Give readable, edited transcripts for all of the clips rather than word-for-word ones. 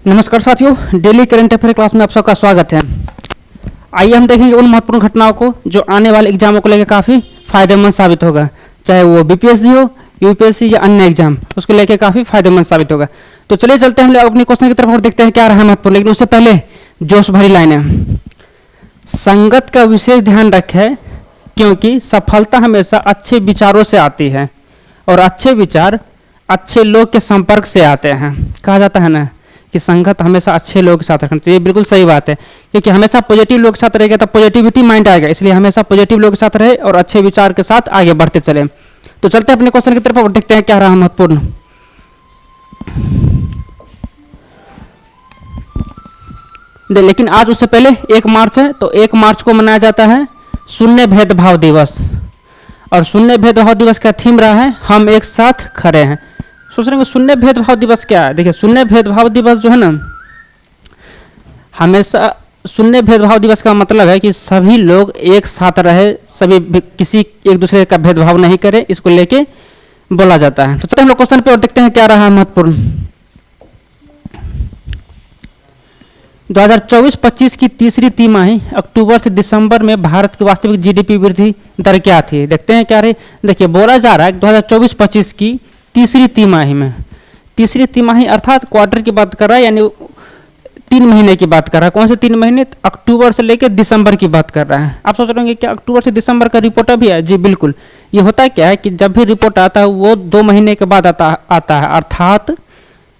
नमस्कार साथियों, daily current affair class में आप सबका स्वागत है। आइए हम देखेंगे उन महत्वपूर्ण घटनाओं को जो आने वाले एग्जामों को लेकर काफ़ी फायदेमंद साबित होगा, चाहे वो बीपीएससी हो, यूपीएससी या अन्य एग्जाम, उसको लेकर काफ़ी फायदेमंद साबित होगा। तो चलिए चलते हैं हम लोग अपनी क्वेश्चन की तरफ और देखते हैं क्या रहा महत्वपूर्ण। लेकिन उससे पहले जोश भरी लाइनें। संगत का विशेष ध्यान रखें क्योंकि सफलता हमेशा अच्छे विचारों से आती है और अच्छे विचार अच्छे लोग के संपर्क से आते हैं। कहा जाता है ना कि संगत हमेशा अच्छे लोगों के साथ रखना चाहिए। बिल्कुल सही बात है, क्योंकि हमेशा पॉजिटिव लोग के साथ रहेगा तो पॉजिटिविटी माइंड आएगा, इसलिए हमेशा पॉजिटिव लोग के साथ रहे और अच्छे विचार के साथ आगे बढ़ते चले। तो चलते हैं अपने क्वेश्चन की तरफ और देखते हैं क्या रहा महत्वपूर्ण। लेकिन आज उससे पहले 1 मार्च है, तो 1 मार्च को मनाया जाता है शून्य भेदभाव दिवस। और शून्य भेदभाव दिवस का थीम रहा है हम एक साथ खड़े हैं। सोच रहे हैं शून्य भेदभाव दिवस क्या है? देखिए, शून्य भेदभाव दिवस जो है ना, हमेशा शून्य भेदभाव दिवस का मतलब है कि सभी लोग एक साथ रहे, सभी किसी एक दूसरे का भेदभाव नहीं करे, इसको लेके बोला जाता है। तो चलिए हम लोग क्वेश्चन पे और देखते हैं क्या रहा महत्वपूर्ण। 2024-25 की तीसरी तिमाही अक्टूबर से दिसंबर में भारत की वास्तविक जीडीपी वृद्धि दर क्या थी? देखते हैं क्या रही। देखिए, बोला जा रहा है 2024-25 की तीसरी तिमाही में, तीसरी तिमाही अर्थात क्वार्टर की बात कर रहा है, यानी 3 महीने की बात कर रहा है। कौन से 3 महीने? अक्टूबर से लेकर दिसंबर की बात कर रहा है। आप सोच रहे होंगे क्या अक्टूबर से दिसंबर का रिपोर्ट अभी है? जी बिल्कुल। ये होता क्या है कि जब भी रिपोर्ट आता है वो 2 महीने के बाद आता है, अर्थात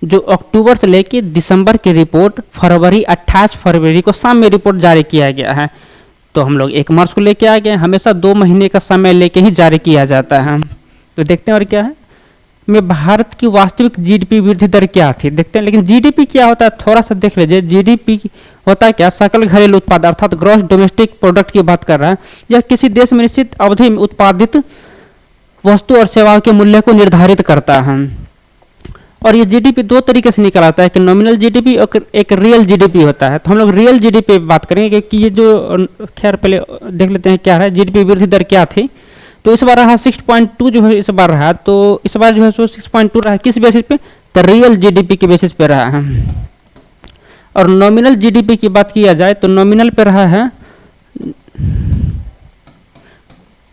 जो अक्टूबर से लेकर दिसंबर की रिपोर्ट 28 फरवरी को शाम में रिपोर्ट जारी किया गया है। तो हम लोग 1 मार्च को लेके आ गए। हमेशा 2 महीने का समय लेके ही जारी किया जाता है। तो देखते हैं और क्या है में भारत की वास्तविक जीडीपी वृद्धि दर क्या थी, देखते हैं। लेकिन जीडीपी क्या होता है थोड़ा सा देख लीजिए। जीडीपी होता है क्या? सकल घरेलू उत्पाद अर्थात ग्रॉस डोमेस्टिक प्रोडक्ट की बात कर रहा है। यह किसी देश में निश्चित अवधि में उत्पादित वस्तु और सेवाओं के मूल्य को निर्धारित करता है। और ये जीडीपी 2 तरीके से निकल आता है कि नॉमिनल जीडीपी और एक रियल जीडीपी होता है। तो हम लोग रियल जीडीपी बात करेंगे क्योंकि ये जो, खैर पहले देख लेते हैं क्या है जीडीपी वृद्धि दर क्या थी। तो इस बार रहा 6.2 जो है इस बार रहा, तो इस बार जो है सो 6.2 रहा। किस बेसिस पे? तो रियल जीडीपी के बेसिस पे रहा है। और नॉमिनल जीडीपी की बात किया जाए तो नॉमिनल पे रहा है,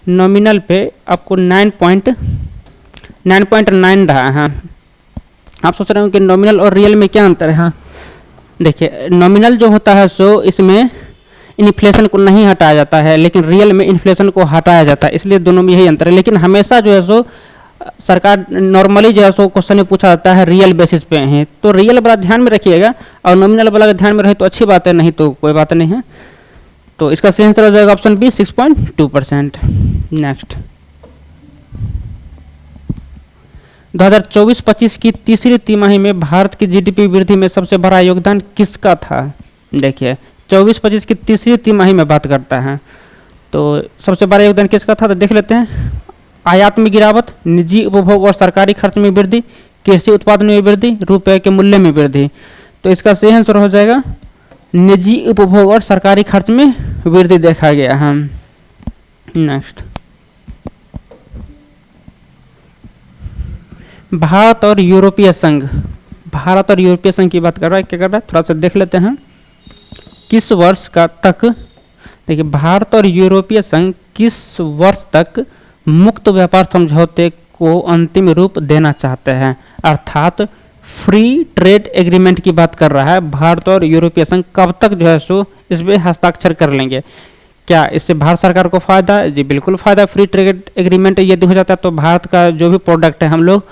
नॉमिनल पे आपको 9.9 रहा है। आप सोच रहे हो कि नॉमिनल और रियल में क्या अंतर है? हाँ देखिए, नॉमिनल जो होता है सो इसमें इन्फ्लेशन को नहीं हटाया जाता है, लेकिन रियल में इन्फ्लेशन को हटाया जाता है, इसलिए दोनों में यही अंतर है। लेकिन हमेशा जो है सो सरकार नॉर्मली जो है सो क्वेश्चन में पूछा जाता है रियल बेसिस पे है, तो रियल वाला ध्यान में रखिएगा और नॉमिनल वाला ध्यान में रहे तो अच्छी बात है, नहीं तो कोई बात नहीं है। तो इसका सही आंसर हो जाएगा ऑप्शन बी 6.2%। नेक्स्ट, 2024-25 की तीसरी तिमाही में भारत की जीडीपी वृद्धि में सबसे बड़ा योगदान किसका था? देखिए, 24-25 की तीसरी तिमाही में बात करता है तो सबसे बड़ा योगदान किसका था? तो देख लेते हैं। आयात में गिरावट, निजी उपभोग और सरकारी खर्च में वृद्धि, कृषि उत्पादन में वृद्धि, रुपए के मूल्य में वृद्धि। तो इसका सही आंसर हो जाएगा निजी उपभोग और सरकारी खर्च में वृद्धि देखा गया है। नेक्स्ट, भारत और यूरोपीय संघ, भारत और यूरोपीय संघ की बात कर रहा है, क्या कर रहा है थोड़ा सा देख लेते हैं। किस वर्ष का तक, देखिए भारत और यूरोपीय संघ किस वर्ष तक मुक्त व्यापार समझौते को अंतिम रूप देना चाहते हैं, अर्थात फ्री ट्रेड एग्रीमेंट की बात कर रहा है। भारत और यूरोपीय संघ कब तक जो है सो इस पर हस्ताक्षर कर लेंगे? क्या इससे भारत सरकार को फायदा? जी बिल्कुल फायदा। फ्री ट्रेड एग्रीमेंट यदि हो जाता है तो भारत का जो भी प्रोडक्ट है हम लोग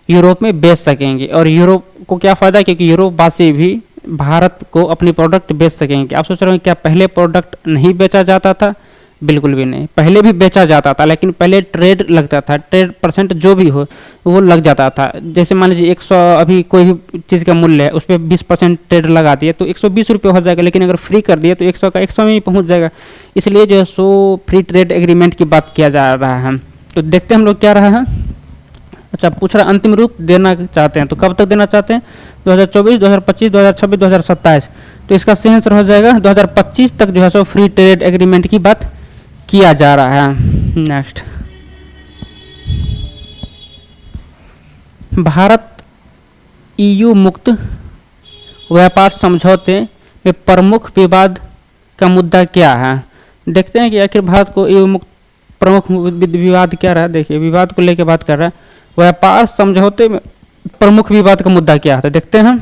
यूरोप में बेच सकेंगे, और यूरोप को क्या फायदा? क्योंकि यूरोप वासी भी भारत को अपनी प्रोडक्ट बेच सकेंगे। आप सोच रहे हैं क्या पहले प्रोडक्ट नहीं बेचा जाता था? बिल्कुल भी नहीं, पहले भी बेचा जाता था, लेकिन पहले ट्रेड लगता था, ट्रेड परसेंट जो भी हो वो लग जाता था। जैसे मान लीजिए 100 अभी कोई भी चीज़ का मूल्य है, उस पर 20% ट्रेड लगा दिए तो 120 रुपये हो जाएगा, लेकिन अगर फ्री कर दिए तो 100 का 100 में ही पहुँच जाएगा। इसलिए जो है सो फ्री ट्रेड एग्रीमेंट की बात किया जा रहा है। तो देखते हैं हम लोग क्या रहा है। अच्छा, पूछ रहा अंतिम रूप देना चाहते हैं, तो कब तक देना चाहते हैं? 2024, 2025, 2026, 2027। तो इसका सही आंसर हो जाएगा 2025 तक जो है सो फ्री ट्रेड एग्रीमेंट की बात किया जा रहा है। नेक्स्ट, भारत ईयू मुक्त व्यापार समझौते में प्रमुख विवाद का मुद्दा क्या है। देखते हैं कि आखिर भारत को ये प्रमुख विवाद क्या रहा। देखिए विवाद को लेकर बात कर रहा है, व्यापार समझौते में प्रमुख विवाद का मुद्दा क्या है। देखते हैं,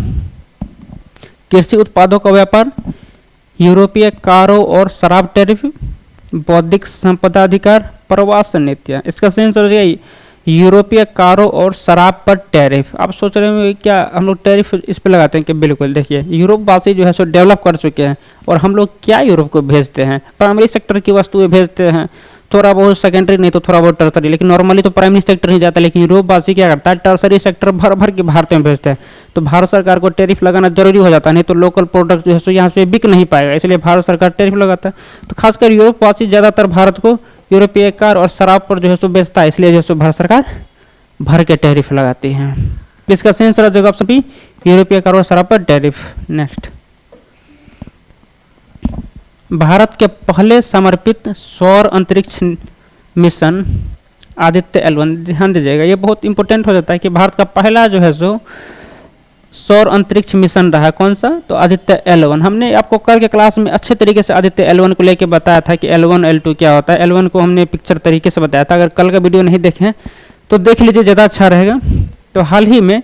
कृषि उत्पादों का व्यापार, यूरोपीय कारों और शराब टैरिफ, बौद्धिक संपदा अधिकार, प्रवासन नीतियाँ। इसका सही आंसर हो जाएगा यूरोपीय कारों और शराब पर टैरिफ। आप सोच रहे होंगे क्या हम लोग टैरिफ इस पे लगाते हैं कि बिल्कुल देखिए यूरोप वासी जो है सो डेवलप कर चुके हैं और हम लोग क्या यूरोप को भेजते हैं, प्राइमरी सेक्टर की वस्तुएं भेजते हैं, थोड़ा बहुत सेकेंडरी नहीं तो थोड़ा बहुत टर्सरी, लेकिन नॉर्मली तो प्राइमरी सेक्टर ही जाता है। लेकिन यूरोप वासी क्या करता है, टर्सरी सेक्टर भर भर के भारत में भेजता है। तो भारत सरकार को टैरिफ लगाना जरूरी हो जाता है, नहीं तो लोकल प्रोडक्ट जो है सो यहाँ से बिक नहीं पाएगा, इसलिए भारत सरकार टैरिफ लगाता है। तो खासकर यूरोप वासी ज़्यादातर भारत को यूरोपीय कार और शराब पर जो है सो बेचता है, इसलिए जो है सो भारत सरकार भर के टैरिफ लगाती है। इसका सही आंसर जगह सभी यूरोपीय कार और शराब पर टैरिफ। नेक्स्ट, भारत के पहले समर्पित सौर अंतरिक्ष मिशन आदित्य L1, ध्यान दीजिएगा ये बहुत इंपॉर्टेंट हो जाता है कि भारत का पहला जो है सो सौर अंतरिक्ष मिशन रहा कौन सा, तो आदित्य L1। हमने आपको कल के क्लास में अच्छे तरीके से आदित्य L1 को लेके बताया था कि L1 L2 क्या होता है। L1 को हमने पिक्चर तरीके से बताया था, अगर कल का वीडियो नहीं देखें तो देख लीजिए, ज़्यादा अच्छा रहेगा। तो हाल ही में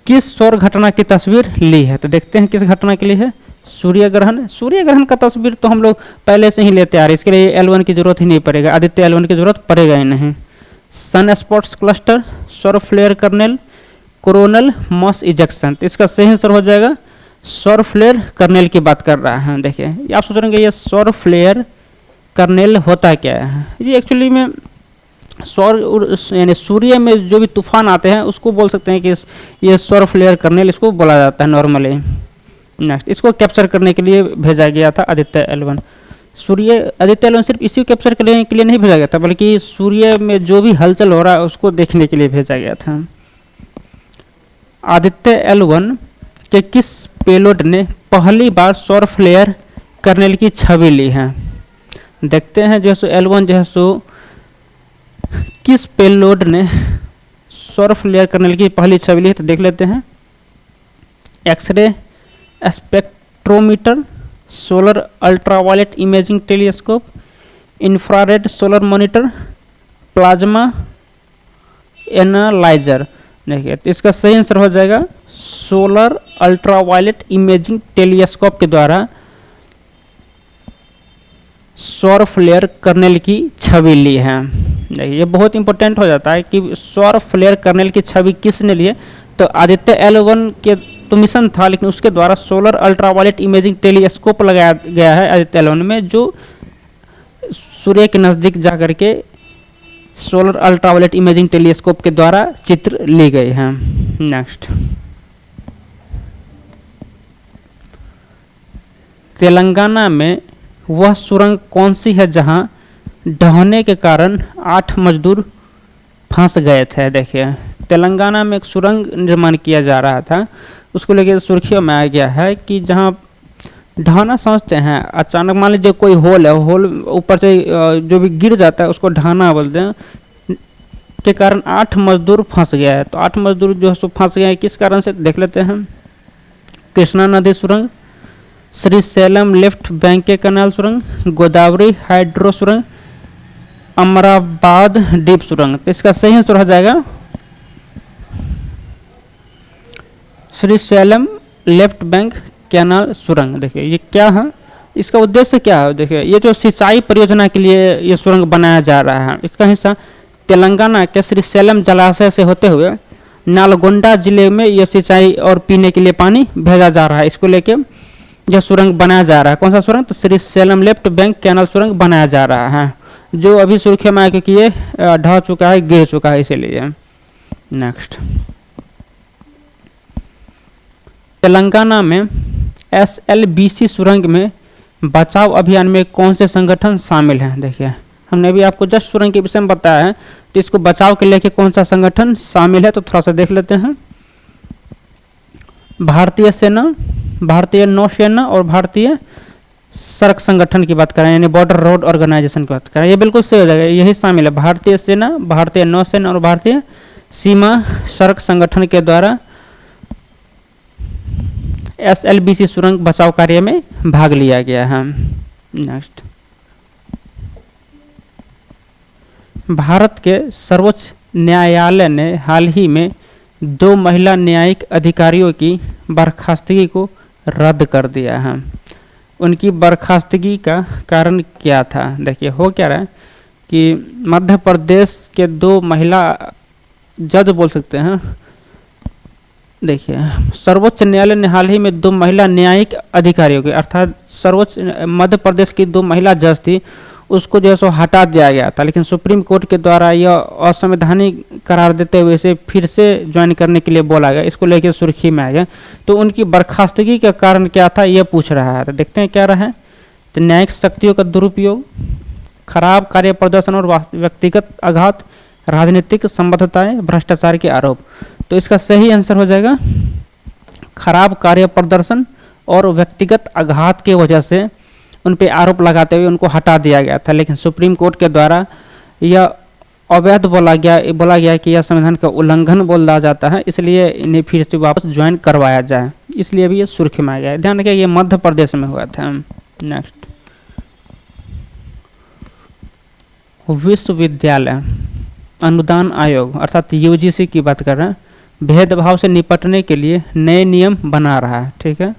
किस सौर घटना की तस्वीर ली है, तो देखते हैं किस घटना के लिए है, सूर्य ग्रहण। सूर्य ग्रहण का तस्वीर तो हम लोग पहले से ही लेते आ रहे, इसके लिए L1 की जरूरत ही नहीं पड़ेगा, आदित्य L1 की जरूरत पड़ेगा ही नहीं। सन स्पॉट्स क्लस्टर, सौर flare kernel, coronal mass ejection. तो इसका सही आंसर हो जाएगा सौर फ्लेयर कर्नेल की बात कर रहा है। देखिए आप सोच रहे हैं ये सौर फ्लेयर कर्नेल होता क्या है, ये एक्चुअली में सौर यानी सूर्य में जो भी तूफान आते हैं उसको बोल सकते हैं कि ये सौर फ्लेयर कर्नेल इसको बोला जाता है नॉर्मली। नेक्स्ट, इसको कैप्चर करने के लिए भेजा गया था आदित्य L1। आदित्य L1 सिर्फ इसी को कैप्चर करने के लिए नहीं भेजा गया था, बल्कि सूर्य में जो भी हलचल हो रहा है उसको देखने के लिए भेजा गया था। आदित्य L1 के किस पेलोड ने पहली बार सौर फ्लेयर कर्नेल की छवि ली है। देखते हैं जो है सो L1 जो है सो किस पेलोड ने सौर फ्लेयर कर्नेल की पहली छवि ली है, तो देख लेते हैं। X ray spectrometer, solar ultraviolet imaging telescope, infrared solar monitor, plasma analyser. देखिए तो इसका सही आंसर हो जाएगा सोलर अल्ट्रावायलेट इमेजिंग टेलीस्कोप के द्वारा सौर फ्लेयर कर्नेल की छवि ली है। देखिए ये बहुत इंपॉर्टेंट हो जाता है कि सौर फ्लेयर कर्नेल की छवि किसने ली है, तो आदित्य L1 के तो मिशन था, लेकिन उसके द्वारा सोलर अल्ट्रावायलेट इमेजिंग टेलीस्कोप लगाया गया है आदित्य L1 में, जो सूर्य के नज़दीक जा करके सोलर अल्ट्रावायलेट इमेजिंग टेलीस्कोप के द्वारा चित्र ली गई है। नेक्स्ट, तेलंगाना में वह सुरंग कौन सी है जहां ढहने के कारण 8 मजदूर फंस गए थे। देखिए तेलंगाना में एक सुरंग निर्माण किया जा रहा था, उसको लेकर सुर्खियों में आ गया है कि जहां ढहाना समझते हैं, अचानक मान लीजिए कोई होल है, होल ऊपर से जो भी गिर जाता है उसको ढहाना बोलते हैं, के कारण 8 मजदूर फंस गया है। तो 8 मजदूर जो है सो फंस गए हैं किस कारण से, देख लेते हैं। कृष्णा नदी सुरंग, श्रीशैलम लेफ्ट बैंक के कनाल सुरंग, गोदावरी हाइड्रो सुरंग, अमराबाद डीप सुरंग। तो इसका सही आंसर हो जाएगा श्रीशैलम लेफ्ट बैंक कैनाल सुरंग। देखिए ये क्या है, इसका उद्देश्य क्या है। देखिए ये जो सिंचाई परियोजना के लिए ये सुरंग बनाया जा रहा है, इसका हिस्सा तेलंगाना के श्रीशैलम जलाशय से होते हुए नालगोंडा जिले में ये सिंचाई और पीने के लिए पानी भेजा जा रहा है। इसको लेके यह सुरंग बनाया जा रहा है। कौन सा सुरंग, तो श्रीशैलम लेफ्ट बैंक कैनाल सुरंग बनाया जा रहा है, जो अभी सुर्खियों में आया क्योंकि ये ढह चुका है, गिर चुका है इसीलिए। नेक्स्ट, तेलंगाना में SLBC सुरंग में बचाव अभियान में कौन से संगठन शामिल हैं। देखिए हमने अभी आपको जस्ट सुरंग के विषय में बताया है, तो इसको बचाव के लेके कौन सा संगठन शामिल है तो थोड़ा सा देख लेते हैं। भारतीय सेना, भारतीय नौसेना और भारतीय सड़क संगठन की बात करें, यानी बॉर्डर रोड ऑर्गेनाइजेशन की बात करें, ये बिल्कुल सही हो जाएगा, यही शामिल है। भारतीय सेना, भारतीय नौसेना और भारतीय सीमा सड़क संगठन के द्वारा SLBC सुरंग बचाव कार्य में भाग लिया गया है। नेक्स्ट, भारत के सर्वोच्च न्यायालय ने हाल ही में 2 महिला न्यायिक अधिकारियों की बर्खास्तगी को रद्द कर दिया है। उनकी बर्खास्तगी का कारण क्या था? देखिए, हो क्या रहा है कि मध्य प्रदेश के 2 महिला जज बोल सकते हैं। देखिए, सर्वोच्च न्यायालय ने हाल ही में 2 महिला न्यायिक अधिकारियों के, अर्थात सर्वोच्च मध्य प्रदेश की 2 महिला जज थी, उसको जो है सो हटा दिया गया था, लेकिन सुप्रीम कोर्ट के द्वारा यह असंवैधानिक करार देते हुए इसे फिर से ज्वाइन करने के लिए बोला गया। इसको लेकर सुर्खी में आ गया। तो उनकी बर्खास्तगी का कारण क्या था, यह पूछ रहा है। तो देखते हैं क्या रहा है। तो न्यायिक शक्तियों का दुरुपयोग, खराब कार्य प्रदर्शन और व्यक्तिगत आघात, राजनीतिक संबद्धताएं, भ्रष्टाचार के आरोप। तो इसका सही आंसर हो जाएगा खराब कार्य प्रदर्शन और व्यक्तिगत आघात की वजह से उन पे आरोप लगाते हुए उनको हटा दिया गया था, लेकिन सुप्रीम कोर्ट के द्वारा यह अवैध बोला गया कि यह संविधान का उल्लंघन बोला जाता है, इसलिए इन्हें फिर से वापस ज्वाइन करवाया जाए, इसलिए भी ये सुर्खी में आ गया। ध्यान रखिए, ये मध्य प्रदेश में हुआ था। नेक्स्ट, विश्वविद्यालय अनुदान आयोग अर्थात UGC की बात कर रहे हैं, भेदभाव से निपटने के लिए नए नियम बना रहा है। ठीक है,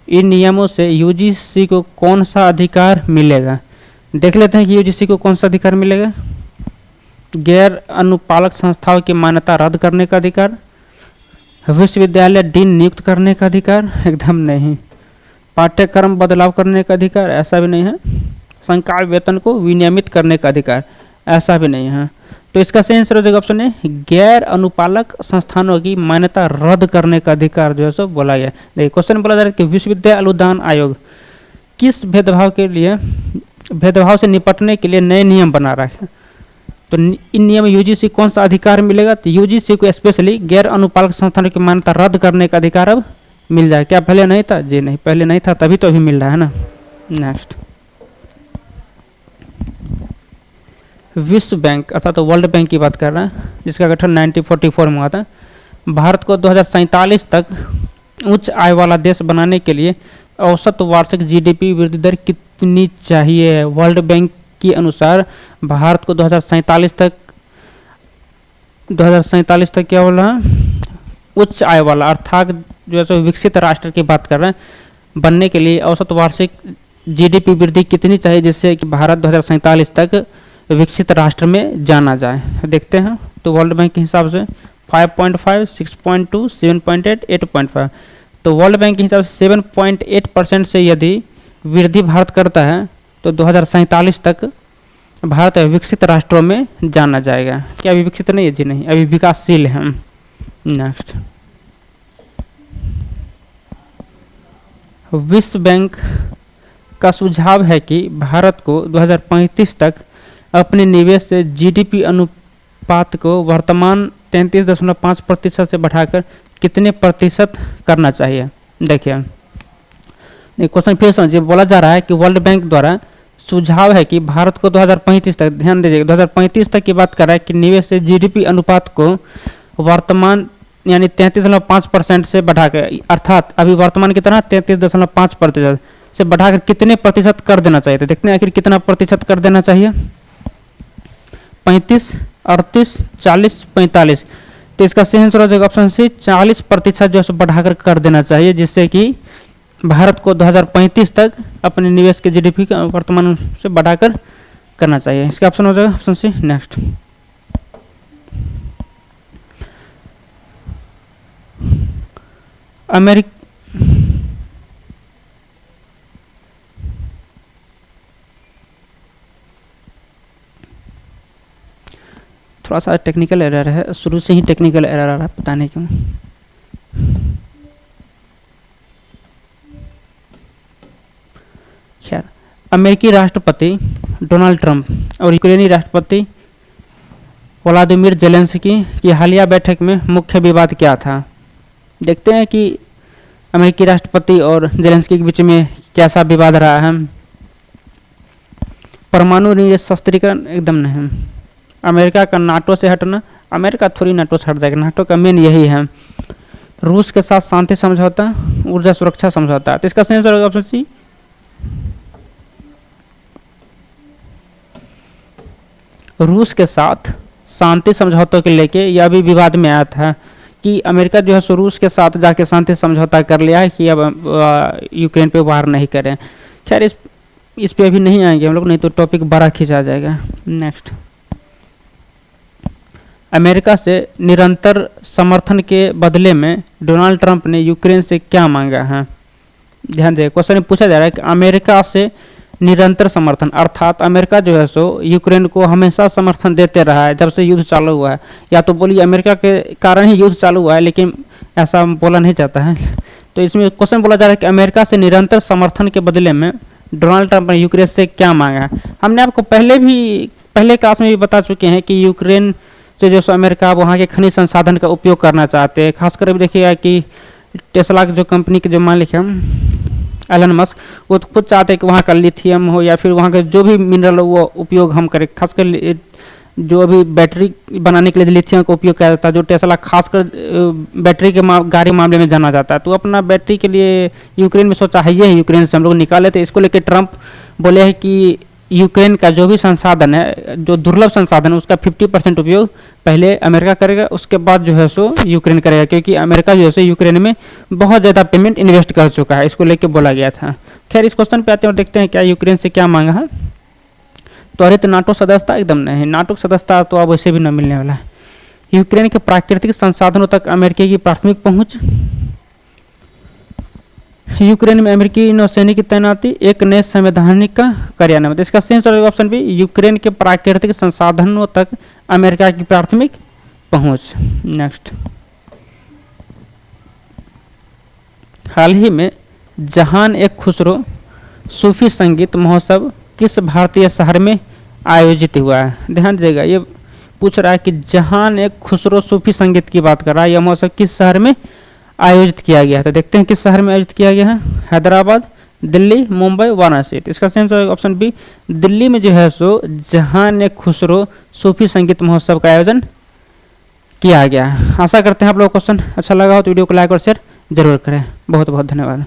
इन नियमों से UGC को कौन सा अधिकार मिलेगा? देख लेते हैं कि UGC को कौन सा अधिकार मिलेगा। गैर अनुपालक संस्थाओं की मान्यता रद्द करने का अधिकार, विश्वविद्यालय डीन नियुक्त करने का अधिकार, एकदम नहीं। पाठ्यक्रम बदलाव करने का अधिकार, ऐसा भी नहीं है। संकाय वेतन को विनियमित करने का अधिकार, ऐसा भी नहीं है। तो इसका सही आंसर हो जाएगा ऑप्शन है, गैर अनुपालक संस्थानों की मान्यता रद्द करने का अधिकार जो है सो बोला गया। देखिए, क्वेश्चन बोला जा रहा है कि विश्वविद्यालय अनुदान आयोग किस भेदभाव से निपटने के लिए नए नियम बना रहा है। तो इन नियम UGC कौन सा अधिकार मिलेगा? तो UGC को स्पेशली गैर अनुपालक संस्थानों की मान्यता रद्द करने का अधिकार अब मिल जाए। क्या पहले नहीं था? जी नहीं, पहले नहीं था, तभी तो अभी मिल रहा है ना। नेक्स्ट, विश्व बैंक अर्थात वर्ल्ड बैंक की बात कर रहे हैं, जिसका गठन 1944 में हुआ था। भारत को 2047 तक उच्च आय वाला देश बनाने के लिए औसत वार्षिक GDP वृद्धि दर कितनी चाहिए? वर्ल्ड बैंक के अनुसार भारत को 2047 तक क्या बोल रहा है, उच्च आय वाला अर्थात जो है सो विकसित राष्ट्र की बात कर रहे हैं, बनने के लिए औसत वार्षिक GDP वृद्धि कितनी चाहिए जिससे कि भारत 2047 तक विकसित राष्ट्र में जाना जाए। देखते हैं। तो वर्ल्ड बैंक के हिसाब से 5.5, 6.2, 7.8, 8.5। तो वर्ल्ड बैंक के हिसाब से 7.8% से यदि वृद्धि भारत करता है तो 2047 तक भारत विकसित राष्ट्रों में जाना जाएगा। क्या अभी विकसित नहीं है? जी नहीं, अभी विकासशील है। नेक्स्ट, विश्व बैंक का सुझाव है कि भारत को 2035 तक अपने निवेश से GDP अनुपात को वर्तमान 33.5% से बढ़ाकर कितने प्रतिशत करना चाहिए? देखिए, क्वेश्चन फिर समझिए। बोला जा रहा है कि वर्ल्ड बैंक द्वारा सुझाव है कि भारत को 2035 तक, ध्यान दीजिएगा, 2035 तक की बात कर रहा है कि निवेश से GDP अनुपात को वर्तमान यानी 33.5% से बढ़ाकर, अर्थात अभी वर्तमान की तरह 33.5% से बढ़ाकर कितने प्रतिशत कर देना चाहिए। तो देखते हैं आखिर कितना प्रतिशत कर देना चाहिए। 35, 38, 40, 45। तो इसका सही आंसर हो जाएगा ऑप्शन सी, 40% जो है बढ़ाकर कर देना चाहिए, जिससे कि भारत को 2035 तक अपने निवेश के GDP का वर्तमान से बढ़ाकर करना चाहिए। इसका ऑप्शन हो जाएगा ऑप्शन सी। नेक्स्ट, थोड़ा सा टेक्निकल एरर है, शुरू से ही टेक्निकल एरर आ रहा है, पता नहीं क्यों। खैर, अमेरिकी राष्ट्रपति डोनाल्ड ट्रंप और यूक्रेनी राष्ट्रपति व्लादिमीर जेलेंस्की की हालिया बैठक में मुख्य विवाद क्या था? देखते हैं कि अमेरिकी राष्ट्रपति और जेलेंस्की के बीच में कैसा विवाद रहा है। परमाणु निरस्त्रीकरण, एकदम नहीं। अमेरिका का नाटो से हटना, अमेरिका थोड़ी नाटो से हट जाएगा, नाटो का मेन यही है। रूस के साथ शांति समझौता, ऊर्जा सुरक्षा समझौता। तो इसका सही आंसर होगा ऑप्शन सी। रूस के साथ शांति समझौतों के लेके यह भी विवाद में आया था कि अमेरिका जो है सो रूस के साथ जाके शांति समझौता कर लिया है कि अब यूक्रेन पे वार नहीं करें। खैर इस पे अभी नहीं आएंगे हम लोग, नहीं तो टॉपिक बड़ा खींचा जाएगा। नेक्स्ट, अमेरिका से निरंतर समर्थन के बदले में डोनाल्ड ट्रंप ने यूक्रेन से क्या मांगा है? ध्यान दें, क्वेश्चन पूछा जा रहा है कि अमेरिका से निरंतर समर्थन, अर्थात अमेरिका जो है सो यूक्रेन को हमेशा समर्थन देते रहा है जब से युद्ध चालू हुआ है। या तो बोलिए अमेरिका के कारण ही युद्ध चालू हुआ है, लेकिन ऐसा बोला नहीं जाता है। तो इसमें क्वेश्चन बोला जा रहा है कि अमेरिका से निरंतर समर्थन के बदले में डोनाल्ड ट्रंप ने यूक्रेन से क्या मांगा। हमने आपको पहले क्लास में भी बता चुके हैं कि यूक्रेन से जो सो अमेरिका वहाँ के खनिज संसाधन का उपयोग करना चाहते हैं। खासकर अभी देखिएगा कि टेस्ला जो कंपनी के जो मालिक हैं एलन मस्क, वो तो खुद चाहते हैं कि वहाँ का लिथियम हो या फिर वहाँ का जो भी मिनरल हो वो उपयोग हम करें। खासकर जो अभी बैटरी बनाने के लिए लिथियम का उपयोग किया जाता है, जो टेस्ला खासकर बैटरी के गाड़ी मामले में जाना जाता है, तो अपना बैटरी के लिए यूक्रेन में सोचा है, ये यूक्रेन से हम लोग निकाले थे। इसको लेकर ट्रंप बोले हैं कि यूक्रेन का जो भी संसाधन है, जो दुर्लभ संसाधन है, उसका 50% उपयोग पहले अमेरिका करेगा, उसके बाद जो है सो यूक्रेन करेगा, क्योंकि अमेरिका जो है सो यूक्रेन में बहुत ज़्यादा पेमेंट इन्वेस्ट कर चुका है। इसको लेके बोला गया था। खैर इस क्वेश्चन पे आते हैं और देखते हैं क्या यूक्रेन से क्या मांगा है। त्वरित नाटो सदस्यता एकदम नहीं, नाटो सदस्यता तो अब वैसे भी न मिलने वाला है। यूक्रेन के प्राकृतिक संसाधनों तक अमेरिका की प्राथमिक पहुँच, यूक्रेन में अमेरिकी नौसैनिक की तैनाती, एक नए संवैधानिक का कार्यान्वयन। इसका सही आंसर ऑप्शन बी, यूक्रेन के प्राकृतिक संसाधनों तक अमेरिका की प्राथमिक पहुंच। नेक्स्ट, हाल ही में जहान एक खुसरो सूफी संगीत महोत्सव किस भारतीय शहर में आयोजित हुआ है? ध्यान दीजिएगा, ये पूछ रहा है कि जहान एक खुसरो सूफी संगीत की बात कर रहा है, यह महोत्सव किस शहर में आयोजित किया गया है? तो देखते हैं किस शहर में आयोजित किया गया है। हैदराबाद, दिल्ली, मुंबई, वाराणसी। तो इसका सही आंसर ऑप्शन बी, दिल्ली में जो है सो जहान एक खुसरो सूफी संगीत महोत्सव का आयोजन किया गया है। आशा करते हैं आप लोगों को क्वेश्चन अच्छा लगा हो तो वीडियो को लाइक और शेयर जरूर करें। बहुत बहुत धन्यवाद।